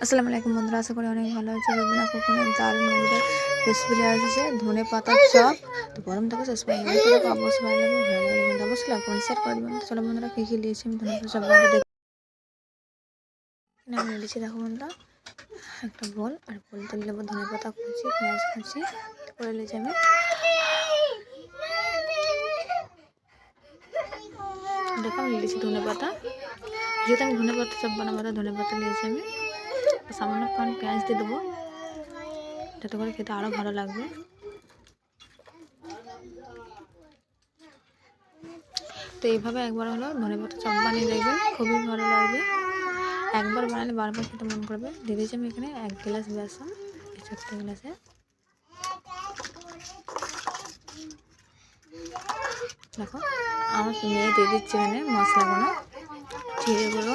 আসসালামু আলাইকুম বন্ধুরা, আশা করি অনেক ভালো আছে। রবিনা কুকিংয়ের দারুণ মজাদার রেসিপি নিয়ে আসছে ধনে পাতার চপ। তো গরম থেকে শেষ পর্যন্ত ভিডিওটা অবশ্যই ভালো লাগবে। ভালো লাগলে কিন্তু অবশ্যই লাইক কমেন্ট শেয়ার করে দেবেন। তো চলো বন্ধুরা, কী কী দিয়েছি আমি ধনে পাতা চপ বানিয়ে দেখি। আমি দিয়েছি দেখো বন্ধুরা, একটা বোল, আর বোলতে নেবো ধনে পাতা কুচি, পেঁয়াজ কুচি করে নিয়েছি আমি। দেখো আমি নিয়েছি ধনে পাতা, যেহেতু আমি ধনে পাতা চপ বানাবো ধনে পাতা নিয়েছি আমি। সামান্য পেঁয়াজ দিয়ে দেবো যাতে করে খেতে আরও ভালো লাগবে। তো এইভাবে একবার হলো ধনে পাতা চপ বানিয়ে দেখবেন, খুবই ভালো লাগবে। একবার বানালে বারবার খেতে মন করবে। দিয়ে দিয়েছি আমি এখানে 1 গ্লাস বেসন, এই ছোট্ট গ্লাসে। দেখো আমার মেয়ে দিয়ে দিচ্ছে এখানে মশলাগুলো, জিরে গুঁড়ো,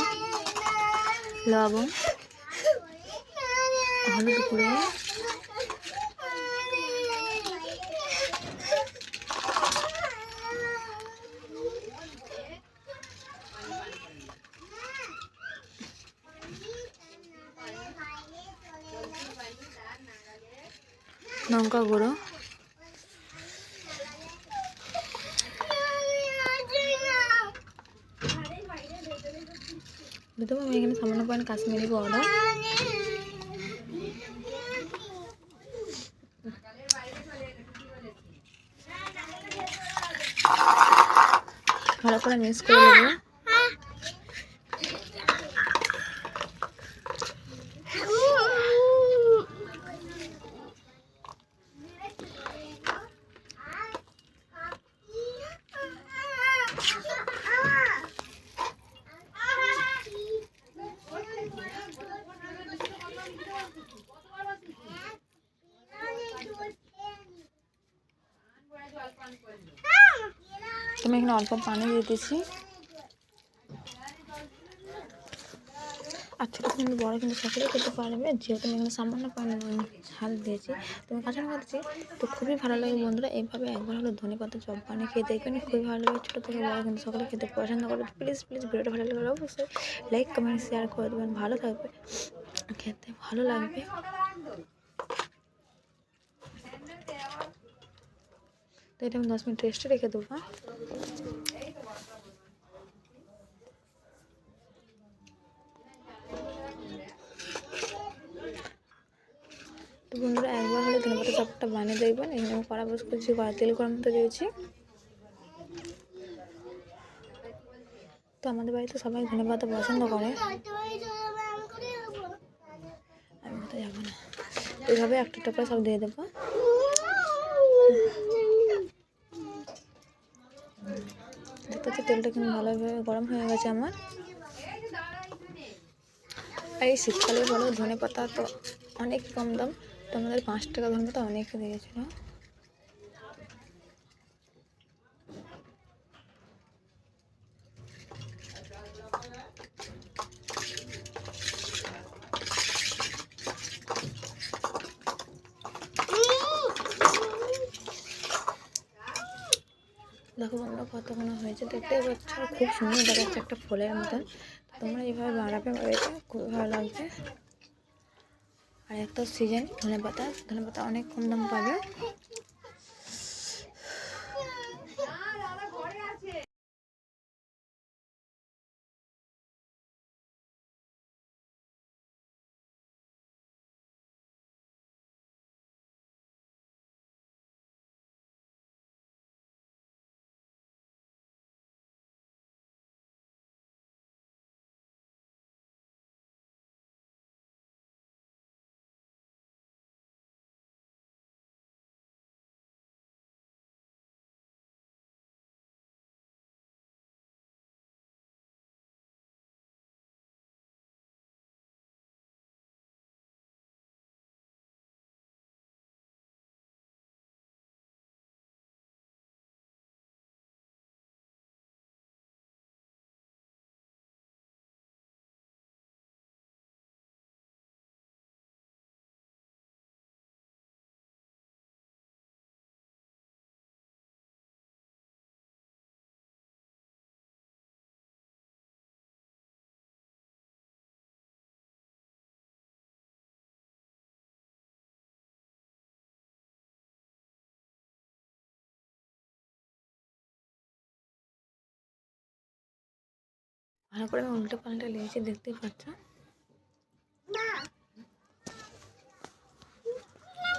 লবণ, হলুদ গুঁড়ো, লঙ্কা গুঁড়ো, দেবো আমি এখানে সামান্য পরিমাণ কাশ্মীরি পাউডার। ভালো করে মিক্স করে নেবো। তুমি এখানে অল্প পানি দিয়ে দিয়েছি। আর ছোটো কিন্তু বড়ো কিন্তু সকলেই খেতে পারবে, যেহেতু আমি এখানে সামান্য পানি ঝাল দিয়েছি, তুমি কাঁচা লঙ্কা দিচ্ছি। তো খুবই ভালো লাগে বন্ধুরা, এইভাবে একবার হলো ধনে পাতা চপ বানিয়ে খেয়ে দেখবেন, খুবই ভালো লাগে। ছোটো থেকে বড়ো কিন্তু সকলে খেতে পছন্দ করে। প্লিজ প্লিজ ভিডিওটা ভালো লাগলে অবশ্যই লাইক কমেন্ট শেয়ার করে দেবেন। ভালো থাকবে, খেতে ভালো লাগবে। তো এটা আমি 10 মিনিট রেস্টে রেখে দেবো। তো বন্ধুরা একবার হলে ধনে পাতা চপটা বানিয়ে দেখবেন। এখানে আমি কড়া বস করছি, কড়া তেল গরম হতে দিয়েছি। তো আমাদের বাড়িতে সবাই ধনে পাতা পছন্দ করে, আমি কোথাও যাবো না। এইভাবে একটা করে সব দিয়ে দেবো। দেখতে পাচ্ছি তেলটা কিন্তু ভালোভাবে গরম হয়ে গেছে আমার। আর এই শীতকালে বলো ধনে পাতা তো অনেক কম দাম, তো আমাদের 5 টাকা ধনে পাতা অনেকে দিয়েছিল। দেখো বন্ধুরা কতক্ষণ হয়েছে, দেখতে পাচ্ছ খুব সুন্দর দেখাচ্ছে, একটা ফুলের মতন। তোমরা এইভাবে বানাবে, বাড়িতে খুব ভালো লাগবে। আর একটা সিজন ধনে পাতা অনেক কম দাম পাবে। ভালো করে আমি উল্টে পাল্টে নিয়েছি, দেখতেই পাচ্ছ।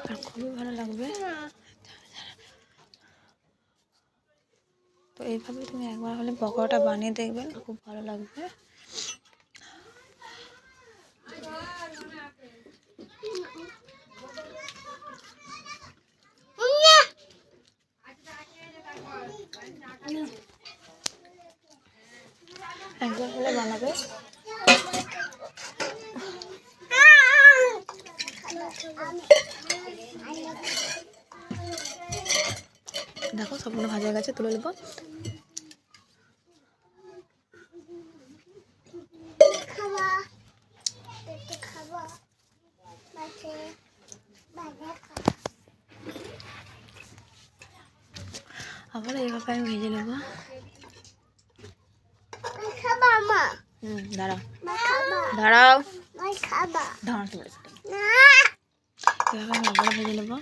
আর খুবই ভালো লাগবে। তো এইভাবে তুমি একবার হলে পকোড়াটা বানিয়ে দেখবেন, খুব ভালো লাগবে। একবার হলে বানাবে। দেখো সম্পূর্ণ ভাজা হয়ে গেছে, তুলে নেবো। আবার এইভাবে আমি ভেজে নেবো। দাঁড়াও দাঁড়াও দাঁড়াও, এভাবে আমি আবার ভেজে নেবো।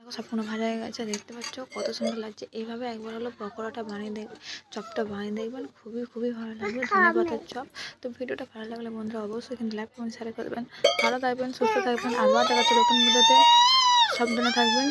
সম্পূর্ণ ভাজা হয়ে গেছে, দেখতে পাচ্ছ কত সুন্দর লাগছে। এইভাবে একবার হলো পকোড়াটা বানিয়ে দেখবেন, চপটা বানিয়ে দেখবেন, খুবই খুবই ভালো লাগবে। ধন্যবাদের চপ। তো ভিডিওটা ভালো লাগলে বন্ধুরা অবশ্যই কিন্তু লাইক কমেন্ট শেয়ার করবেন। ভালো থাকবেন, সুস্থ থাকবেন। আবার দেখা যাচ্ছে নতুন ভিডিওতে, সাবধানে থাকবেন।